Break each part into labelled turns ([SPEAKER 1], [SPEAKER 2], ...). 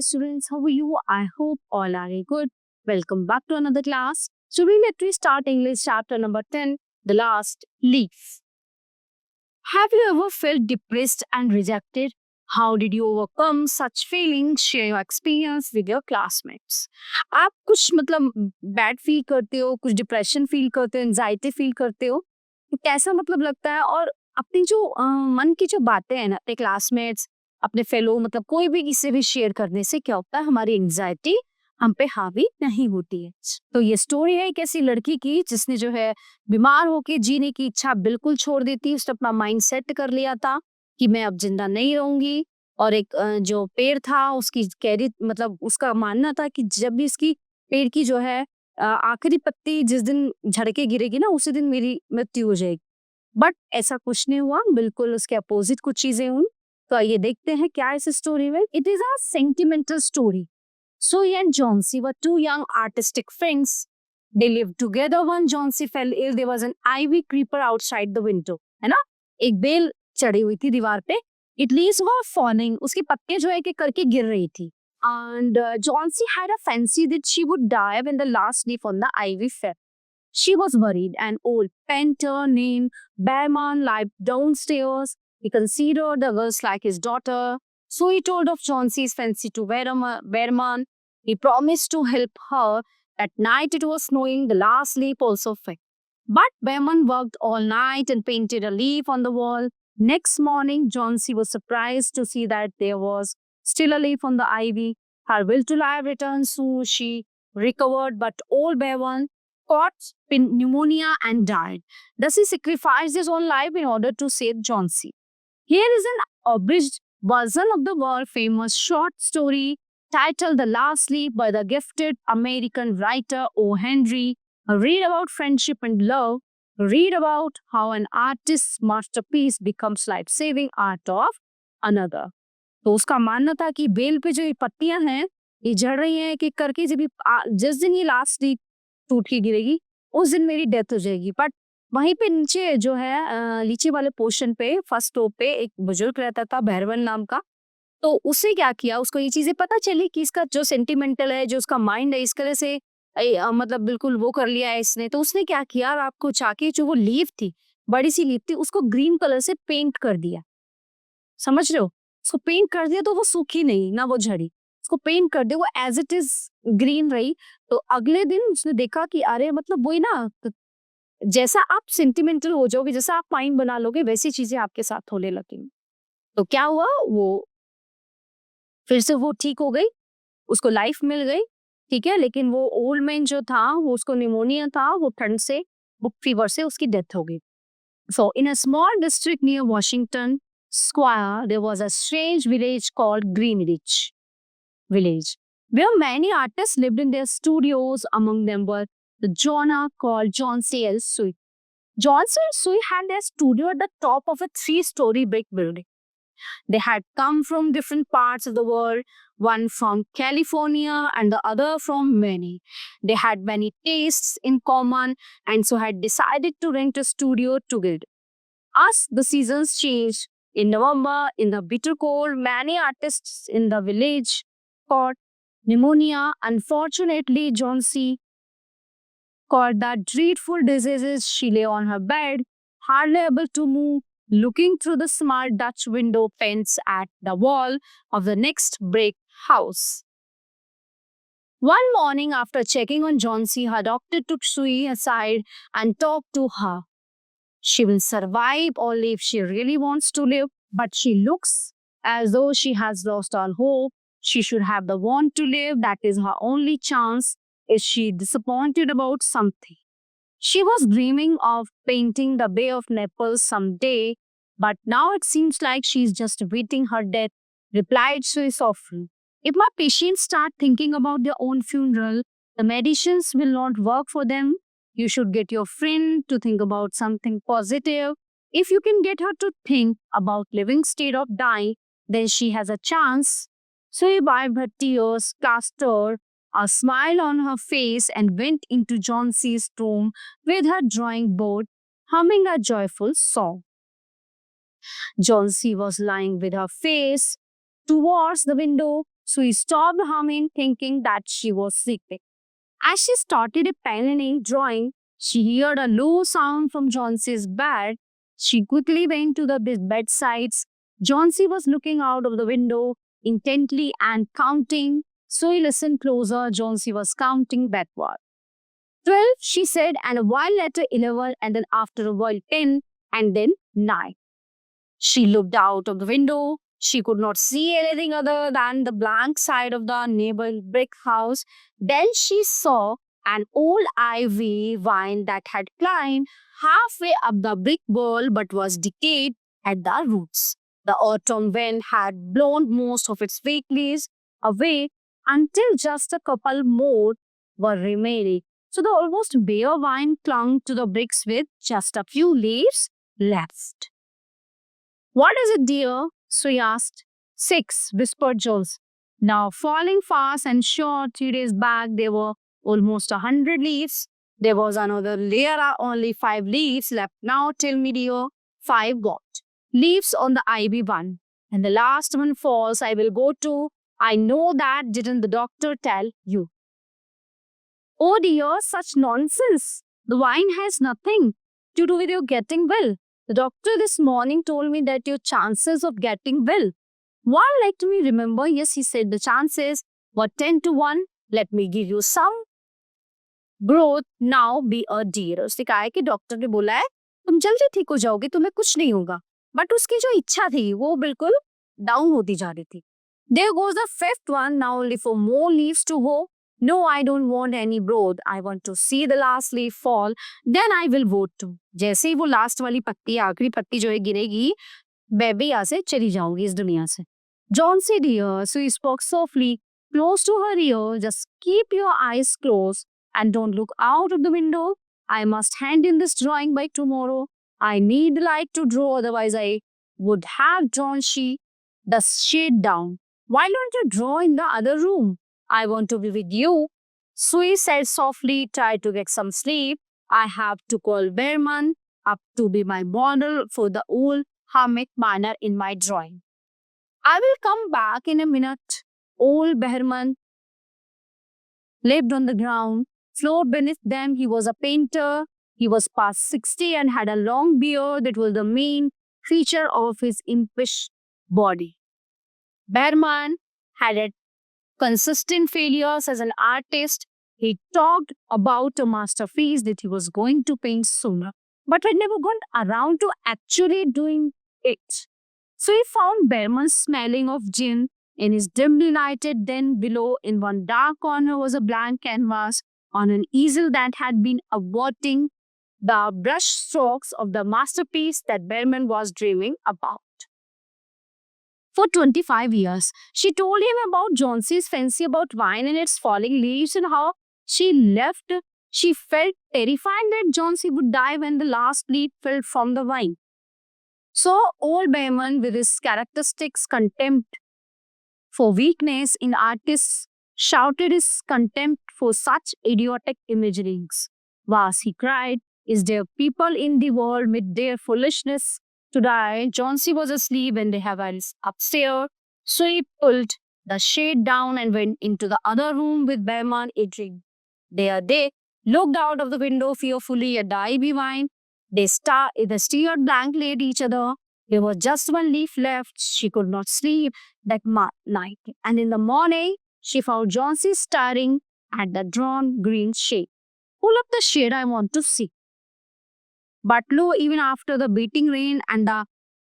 [SPEAKER 1] students. How are you? I hope all are good. Welcome back to another class. Today, let me start English chapter number 10, The Last Leaf. Have you ever felt depressed and rejected? How did you overcome such feelings? Share your experience with your classmates. आप कुछ मतलब bad feel करते हो, कुछ depression feel करते हो, anxiety feel करते हो, तो कैसा मतलब लगता है? और अपनी जो मन की जो बातें हैं ना, अपने क्लासमेट्स, अपने फेलो मतलब कोई भी किसी भी शेयर करने से क्या होता है, हमारी एंजाइटी हम पे हावी नहीं होती है। तो ये स्टोरी है एक ऐसी लड़की की जिसने जो है बीमार होके जीने की इच्छा बिल्कुल छोड़ दी थी। उसने अपना माइंड सेट कर लिया था कि मैं अब जिंदा नहीं रहूंगी। और एक जो पेड़ था उसकी कैरी मतलब उसका मानना था कि जब भी इसकी पेड़ की जो है आखिरी पत्ती जिस दिन झड़ के गिरेगी ना, उसी दिन मेरी मृत्यु हो जाएगी। बट ऐसा कुछ नहीं हुआ, बिल्कुल उसके अपोजिट कुछ चीजें हुई। तो आइए देखते हैं क्या इस स्टोरी में। It is a sentimental story. Sui and Johnsy were two young artistic friends. They lived together. When Johnsy fell ill, there was an ivy creeper outside the window. है ना? एक बेल चढ़ी हुई थी दीवार पे. Its leaves were falling. उसकी पत्तियां जो है कि करके गिर रही थी. And Johnsy had a fancy that she would die when the last leaf on the ivy fell. She was worried. An old painter named Behrman lived downstairs. He considered the girls like his daughter. So he told of Chauncey's fancy to Behrman. He promised to help her. At night it was snowing, the last leaf also fell. But Behrman worked all night and painted a leaf on the wall. Next morning, Chauncey was surprised to see that there was still a leaf on the ivy. Her will to live returned soon. She recovered, but old Behrman caught pneumonia and died. Thus, he sacrificed his own life in order to save Chauncey. Here is an abridged version of the world famous short story titled The Last Leaf by the gifted American writer O. Henry. Read about friendship and love. Read about how an artist's masterpiece becomes life-saving art of another. तो उसका मानना था कि bell पे जो ये पत्तियां हैं ये झड़ रही हैं कि करके जब जिस दिन ये लास्ट लीफ टूट के गिरेगी उस दिन मेरी डेथ हो जाएगी। बट वहीं पे नीचे जो है नीचे वाले पोर्शन पे फर्स्ट टॉप पे एक बुजुर्ग रहता था भैरवन नाम का। तो उसने क्या किया, उसको ये चीजें पता चली कि इसका जो सेंटिमेंटल है, जो उसका माइंड है, इस तरह से मतलब बिल्कुल वो कर लिया है इसने। तो उसने क्या किया, रात को जाके जो वो लीफ थी, बड़ी सी लीफ थी, उसको ग्रीन कलर से पेंट कर दिया। समझ रहे हो? उसको पेंट कर दिया तो वो सूखी नहीं ना वो झड़ी, उसको पेंट कर दिया, वो एज इट इज ग्रीन रही। तो अगले दिन उसने देखा कि अरे मतलब वही ना, जैसा आप सेंटिमेंटल हो जाओगे, जैसा आप माइंड बना लोगे, वैसी चीजें आपके साथ होने लगेंगी। तो क्या हुआ, वो फिर से वो ठीक हो गई, उसको लाइफ मिल गई, ठीक है। लेकिन वो ओल्ड मैन जो था, वो उसको निमोनिया था, वो ठंड से, बुक फीवर से उसकी डेथ हो गई। So in a small district near Washington Square there was a strange village called Greenwich village, where many artists lived in their studios. Among them were the Jonah called Johnsy and Sui. Johnsy and Sui had their studio at the top of a 3-story brick building. They had come from different parts of the world, one from California and the other from Maine. They had many tastes in common and so had decided to rent a studio together. As the seasons changed, in November, in the bitter cold, many artists in the village caught pneumonia. Unfortunately, Johnsy caught that dreadful disease. She lay on her bed, hardly able to move, looking through the small Dutch window panes at the wall of the next brick house. One morning, after checking on Johnsy, her doctor took Sui aside and talked to her. She will survive only if she really wants to live, but she looks as though she has lost all hope. She should have the want to live. That is her only chance. Is she disappointed about something? She was dreaming of painting the Bay of Naples someday, but now it seems like she's just awaiting her death, replied Sui softly. If my patients start thinking about their own funeral, the medicines will not work for them. You should get your friend to think about something positive. If you can get her to think about living instead of dying, then she has a chance. So he wiped her tears, plastered a smile on her face, and went into Johnsy's room with her drawing board, humming a joyful song. Johnsy was lying with her face towards the window, Sui stopped humming, thinking that she was sleeping. As she started a pen and ink drawing, she heard a low sound from Johnson's bed. She quickly went to the bedsides. Johnson was looking out of the window intently and counting. Sui listened closer. Johnson was counting backward. 12, she said, and a while later 11, and then after a while 10, and then 9. She looked out of the window. She could not see anything other than the blank side of the neighbor brick house. Then she saw an old ivy vine that had climbed halfway up the brick wall but was decayed at the roots. The autumn wind had blown most of its fake leaves away until just a couple more were remaining. So the almost bare vine clung to the bricks with just a few leaves left. What is it, dear? Sui asked. 6, whispered Jules. Now falling fast and sure 3 days back there were almost 100 leaves. There was another layer, only 5 leaves left. Now tell me, dear, 5 what? Leaves on the ivy one. And the last one falls, I will go to. I know that, didn't the doctor tell you? Oh dear, such nonsense. The wine has nothing to do with your getting well. The doctor this morning told me that your chances of getting well. One, let me remember, yes, he said the chances were 10 to 1. Let me give you some growth. Now be a dear. उसने कहा है कि doctor ने बोला है तुम जल्दी ठीक हो जाओगे, तुम्हें कुछ नहीं होगा. बट उसकी जो इच्छा थी वो बिल्कुल डाउन होती जा रही थी. There goes the 5th one. Now only 4 more leaves to go. No, I don't want any growth. I want to see the last leaf fall. Then I will vote too. जैसे ही वो last वाली पत्ती, आखिरी पत्ती जो है गिरेगी, मैं भी यहाँ से चली जाऊंगी इस दुनिया से. John said, dear, so he spoke softly, close to her ear. Just keep your eyes closed and don't look out of the window. I must hand in this drawing by tomorrow. I need the light to draw, otherwise I would have drawn the shade down. Why don't you draw in the other room? I want to be with you. Sui said softly, try to get some sleep. I have to call Behrman up to be my model for the old hermit manner in my drawing. I will come back in a minute. Old Behrman lived on the ground. Floor beneath them, he was a painter. He was past 60 and had a long beard that was the main feature of his impish body. Behrman had a consistent failures as an artist. He talked about a masterpiece that he was going to paint sooner, but had never gone around to actually doing it. So he found Behrman smelling of gin in his dimly lighted den. Below in one dark corner was a blank canvas on an easel that had been awaiting the brush strokes of the masterpiece that Behrman was dreaming about. For 25 years, she told him about Johnson's fancy about wine and its falling leaves and how she felt terrified that Johnson would die when the last leaf fell from the wine. So old Behrman, with his characteristic contempt for weakness in artists, shouted his contempt for such idiotic imaginings. Was he cried, is there people in the world with their foolishness to die? Johnson was asleep when they have upstairs, so he pulled the shade down and went into the other room with Behrman eating. There they looked out of the window fearfully at the ivy vine. They stared blankly at each other. There was just one leaf left. She could not sleep that night. And in the morning, she found Johnson staring at the drawn green shade. Pull up the shade, I want to see. But lo, even after the beating rain and the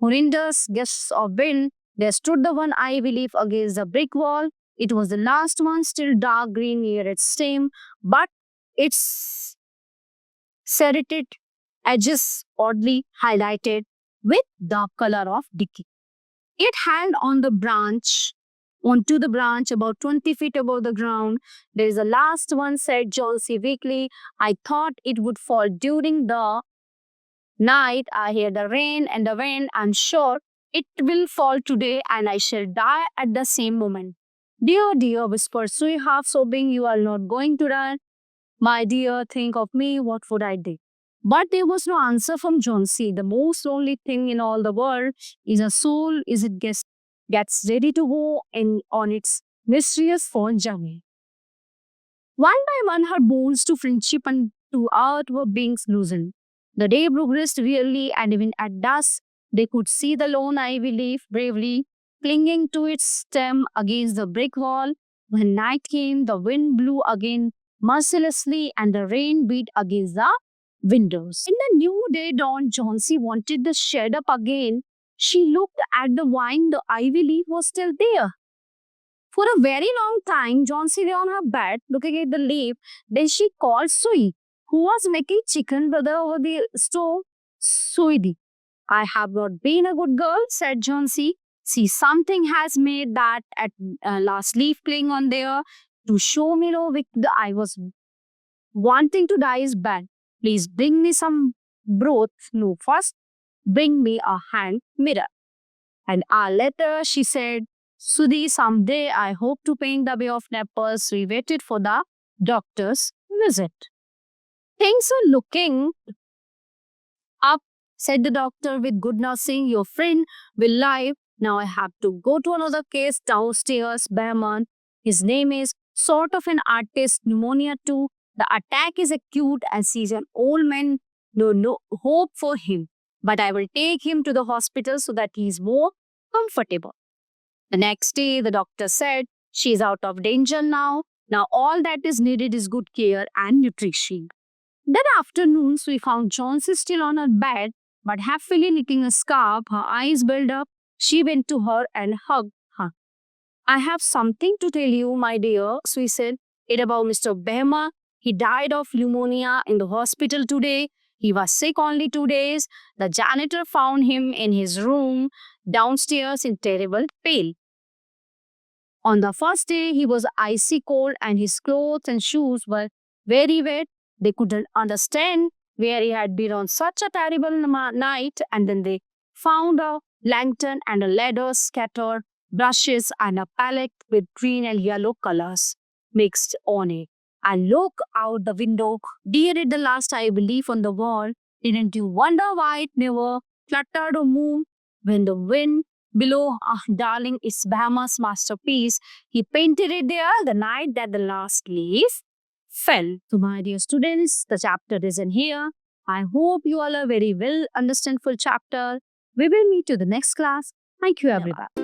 [SPEAKER 1] horrendous gusts of wind, there stood the one ivy leaf against the brick wall. It was the last one, still dark green near its stem, but its serrated edges oddly highlighted with the color of decay. It hung on the branch, onto the branch about 20 feet above the ground. There is the last one, said Johnson weakly. I thought it would fall during the night. I hear the rain and the wind. I'm sure it will fall today and I shall die at the same moment. Dear, dear, whispered Sui, half sobbing, you are not going to die. My dear, think of me, what would I do? But there was no answer from Johnson. The most lonely thing in all the world is a soul. Is it gets ready to go on its mysterious fond journey. One by one, her bonds to friendship and to earth were being loosened. The day progressed wearily, and even at dusk, they could see the lone ivy leaf bravely clinging to its stem against the brick wall. When night came, the wind blew again mercilessly, and the rain beat against the windows. In the new day dawn, Johnsy wanted the shed up again. She looked at the vine, the ivy leaf was still there. For a very long time, Johnsy lay on her bed looking at the leaf. Then she called Sui, who was making chicken brother over the stove. Sweetie, I have not been a good girl, said Johnsy. See, something has made that at last leaf cling on there to show me no wicked I was wanting to die is bad. Please bring me some broth. No, first bring me a hand mirror. An hour later, she said, Sudhi, someday I hope to paint the Bay of Naples. We waited for the doctor's visit. Things are looking up, said the doctor with good nursing. Your friend will live. Now I have to go to another case downstairs. Behman, his name is sort of an artist, pneumonia too. The attack is acute and he's an old man. No hope for him. But I will take him to the hospital so that he is more comfortable. The next day, the doctor said, she is out of danger now. Now all that is needed is good care and nutrition. That afternoon, we found Johnsy still on her bed, but happily knitting a scarf. Her eyes built up. She went to her and hugged her. I have something to tell you, my dear, Sui said. It about Mr. Behma. He died of pneumonia in the hospital today. He was sick only 2 days. The janitor found him in his room downstairs in terrible pain. On the first day, he was icy cold and his clothes and shoes were very wet. They couldn't understand where he had been on such a terrible night, and then they found a lantern and a ladder, scattered brushes and a palette with green and yellow colors mixed on it. And look out the window. Dear at the last I believe on the wall. Didn't you wonder why it never fluttered or moved? When the wind below, darling, is Bahama's masterpiece. He painted it there the night that the last leaf fell. So my dear students, the chapter is in here. I hope you all are very well understand full chapter. We will meet you the next class. Thank you everyone.